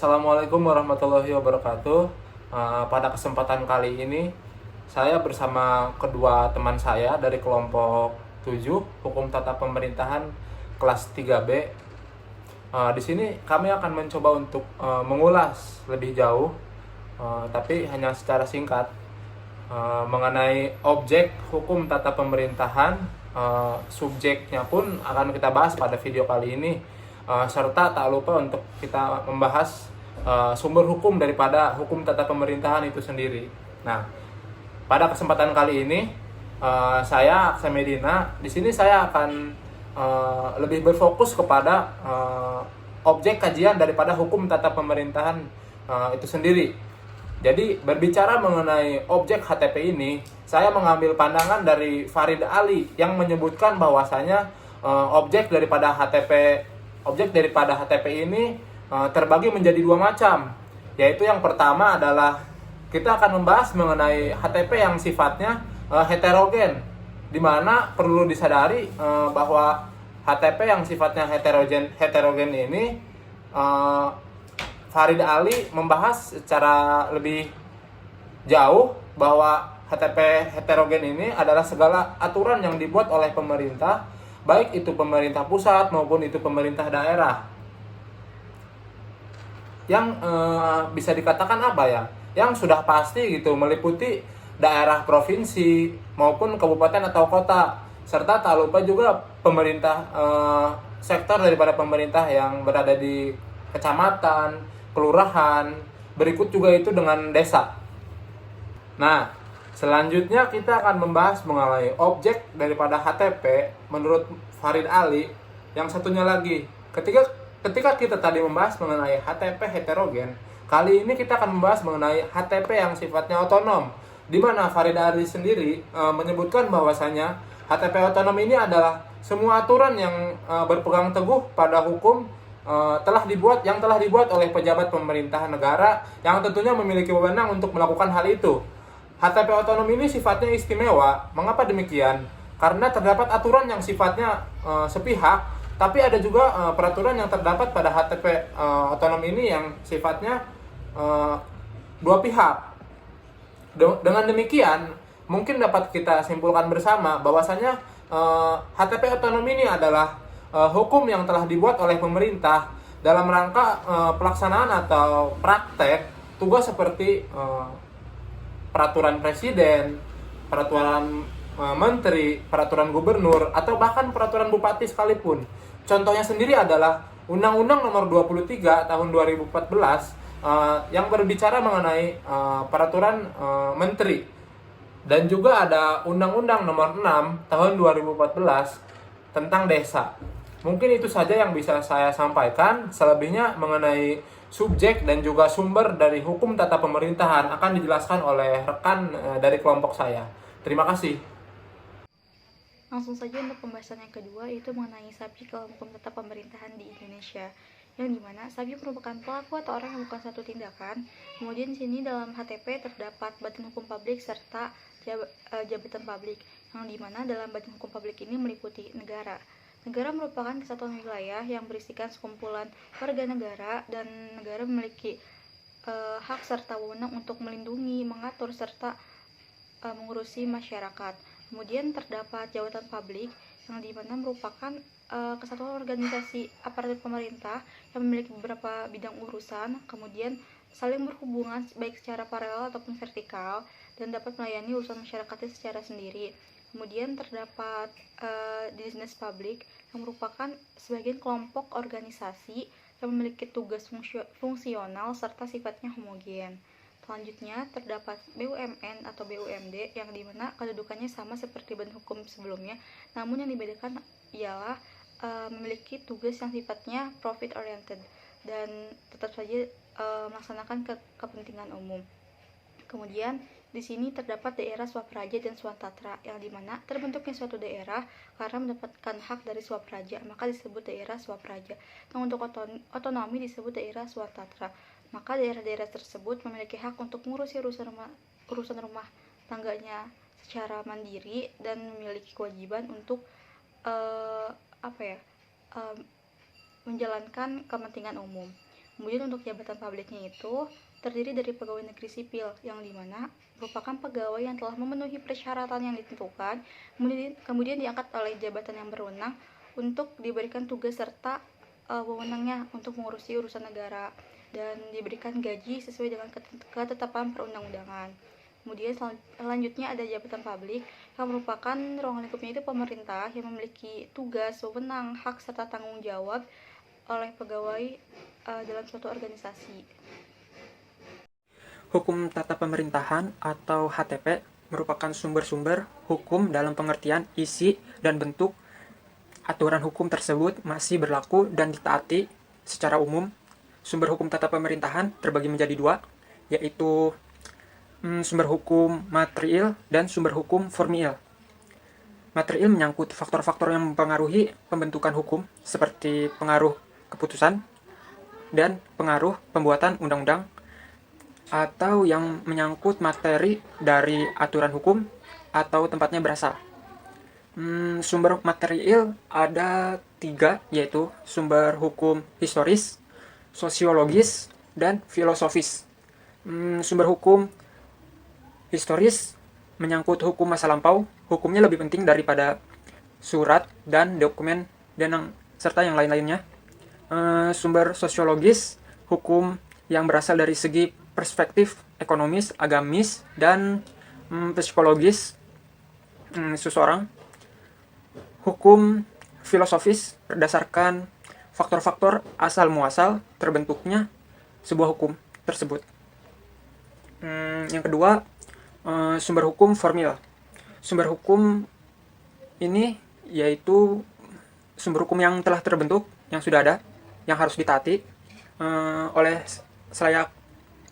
Assalamualaikum warahmatullahi wabarakatuh. Pada kesempatan kali ini, saya bersama kedua teman saya dari kelompok 7 Hukum Tata Pemerintahan kelas 3B. Di sini kami akan mencoba untuk mengulas lebih jauh, tapi hanya secara singkat, mengenai objek hukum tata pemerintahan. Subjeknya pun akan kita bahas pada video kali ini. Serta tak lupa untuk kita membahas sumber hukum daripada hukum tata pemerintahan itu sendiri. Nah, pada kesempatan kali ini saya Aksa Medina. Di sini saya akan lebih berfokus kepada objek kajian daripada hukum tata pemerintahan itu sendiri. Jadi berbicara mengenai objek HTP ini, saya mengambil pandangan dari Farid Ali yang menyebutkan bahwasanya objek daripada HTP ini terbagi menjadi dua macam, yaitu yang pertama adalah kita akan membahas mengenai HTP yang sifatnya heterogen, di mana perlu disadari bahwa HTP yang sifatnya heterogen ini Farid Ali membahas secara lebih jauh bahwa HTP heterogen ini adalah segala aturan yang dibuat oleh pemerintah, baik itu pemerintah pusat maupun itu pemerintah daerah, yang bisa dikatakan apa ya, yang sudah pasti gitu meliputi daerah provinsi maupun kabupaten atau kota, serta tak lupa juga pemerintah, sektor daripada pemerintah yang berada di kecamatan, kelurahan, berikut juga itu dengan desa. Nah, selanjutnya kita akan membahas mengenai objek daripada HTP menurut Farid Ali. Yang satunya lagi, ketika kita tadi membahas mengenai HTP heterogen, kali ini kita akan membahas mengenai HTP yang sifatnya otonom, di mana Farid Ali sendiri menyebutkan bahwasanya HTP otonom ini adalah semua aturan yang berpegang teguh pada hukum telah dibuat oleh pejabat pemerintah negara yang tentunya memiliki wewenang untuk melakukan hal itu. HTP otonom ini sifatnya istimewa. Mengapa demikian? Karena terdapat aturan yang sifatnya sepihak, tapi ada juga peraturan yang terdapat pada HTP otonom ini yang sifatnya dua pihak. Dengan demikian, mungkin dapat kita simpulkan bersama bahwasanya HTP otonom ini adalah hukum yang telah dibuat oleh pemerintah dalam rangka pelaksanaan atau praktek tugas seperti peraturan presiden, peraturan menteri, peraturan gubernur, atau bahkan peraturan bupati sekalipun. Contohnya sendiri adalah Undang-Undang Nomor 23 Tahun 2014 yang berbicara mengenai peraturan menteri, dan juga ada Undang-Undang Nomor 6 Tahun 2014 tentang desa. Mungkin itu saja yang bisa saya sampaikan. Selebihnya mengenai subjek dan juga sumber dari hukum tata pemerintahan akan dijelaskan oleh rekan dari kelompok saya. Terima kasih. Langsung saja untuk pembahasan yang kedua, yaitu mengenai subjek dalam hukum tata pemerintahan di Indonesia, yang dimana subjek merupakan pelaku atau orang yang melakukan satu tindakan. Kemudian di sini dalam HTP terdapat badan hukum publik serta jabatan publik, yang dimana dalam badan hukum publik ini meliputi negara. Negara merupakan kesatuan wilayah yang berisikan sekumpulan warga negara, dan negara memiliki hak serta wewenang untuk melindungi, mengatur, serta mengurusi masyarakat. Kemudian terdapat jabatan publik, yang dimana merupakan kesatuan organisasi aparatur pemerintah yang memiliki beberapa bidang urusan, kemudian saling berhubungan baik secara paralel ataupun vertikal, dan dapat melayani urusan masyarakatnya secara sendiri. Kemudian terdapat dinas publik yang merupakan sebagian kelompok organisasi yang memiliki tugas fungsional serta sifatnya homogen. Selanjutnya terdapat BUMN atau BUMD yang dimana kedudukannya sama seperti badan hukum sebelumnya, namun yang dibedakan ialah memiliki tugas yang sifatnya profit oriented dan tetap saja melaksanakan kepentingan umum. Kemudian di sini terdapat daerah swapraja dan swatatra, yang dimana terbentuknya suatu daerah karena mendapatkan hak dari swapraja, maka disebut daerah swapraja. Nah, untuk otonomi disebut daerah swatatra. Maka daerah-daerah tersebut memiliki hak untuk mengurusi urusan rumah tangganya secara mandiri dan memiliki kewajiban untuk menjalankan kepentingan umum. Kemudian untuk jabatan publiknya itu terdiri dari pegawai negeri sipil yang dimana merupakan pegawai yang telah memenuhi persyaratan yang ditentukan, kemudian diangkat oleh jabatan yang berwenang untuk diberikan tugas serta wewenangnya untuk mengurusi urusan negara dan diberikan gaji sesuai dengan ketetapan perundang-undangan. Kemudian selanjutnya ada jabatan publik yang merupakan ruang lingkupnya itu pemerintah yang memiliki tugas, wewenang, hak serta tanggung jawab oleh pegawai dalam suatu organisasi. Hukum tata pemerintahan atau HTP merupakan sumber-sumber hukum dalam pengertian isi dan bentuk aturan hukum tersebut masih berlaku dan ditaati secara umum. Sumber hukum tata pemerintahan terbagi menjadi dua, yaitu sumber hukum material dan sumber hukum formil. Material menyangkut faktor-faktor yang mempengaruhi pembentukan hukum seperti pengaruh keputusan dan pengaruh pembuatan undang-undang, atau yang menyangkut materi dari aturan hukum atau tempatnya berasal. Sumber material ada 3, yaitu sumber hukum historis, sosiologis, dan filosofis. Sumber hukum historis menyangkut hukum masa lampau, hukumnya lebih penting daripada surat dan dokumen dan serta yang lain-lainnya. Sumber sosiologis, hukum yang berasal dari segi perspektif ekonomis, agamis, dan psikologis seseorang. Hukum filosofis berdasarkan faktor-faktor asal-muasal terbentuknya sebuah hukum tersebut. Yang kedua, sumber hukum formil. Sumber hukum ini yaitu sumber hukum yang telah terbentuk, yang sudah ada, yang harus ditaati oleh selayak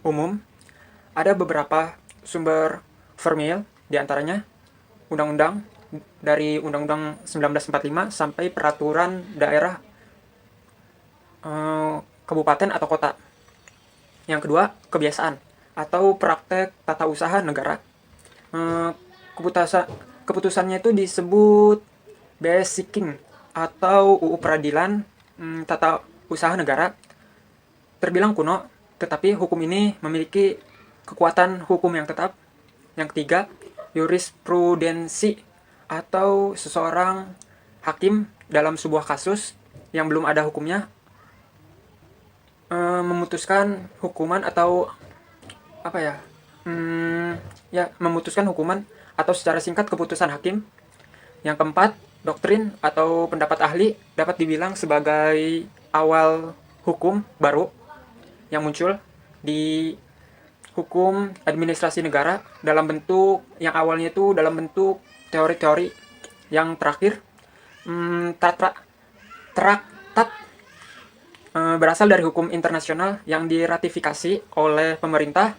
umum. Ada beberapa sumber formil, diantaranya undang-undang dari Undang-Undang 1945 sampai peraturan daerah kabupaten atau kota. Yang kedua, kebiasaan atau praktek tata usaha negara. Keputusannya itu disebut Basiking atau UU Peradilan Tata Usaha Negara. Terbilang kuno, tetapi hukum ini memiliki kekuatan hukum yang tetap. Yang ketiga, jurisprudensi atau seseorang hakim dalam sebuah kasus yang belum ada hukumnya memutuskan hukuman atau memutuskan hukuman atau secara singkat keputusan hakim. Yang keempat, doktrin atau pendapat ahli dapat dibilang sebagai awal hukum baru yang muncul di hukum administrasi negara dalam bentuk yang awalnya itu dalam bentuk teori-teori, yang terakhir traktat berasal dari hukum internasional yang diratifikasi oleh pemerintah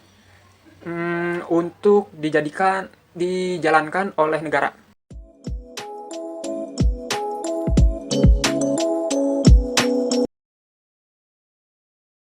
untuk dijalankan oleh negara.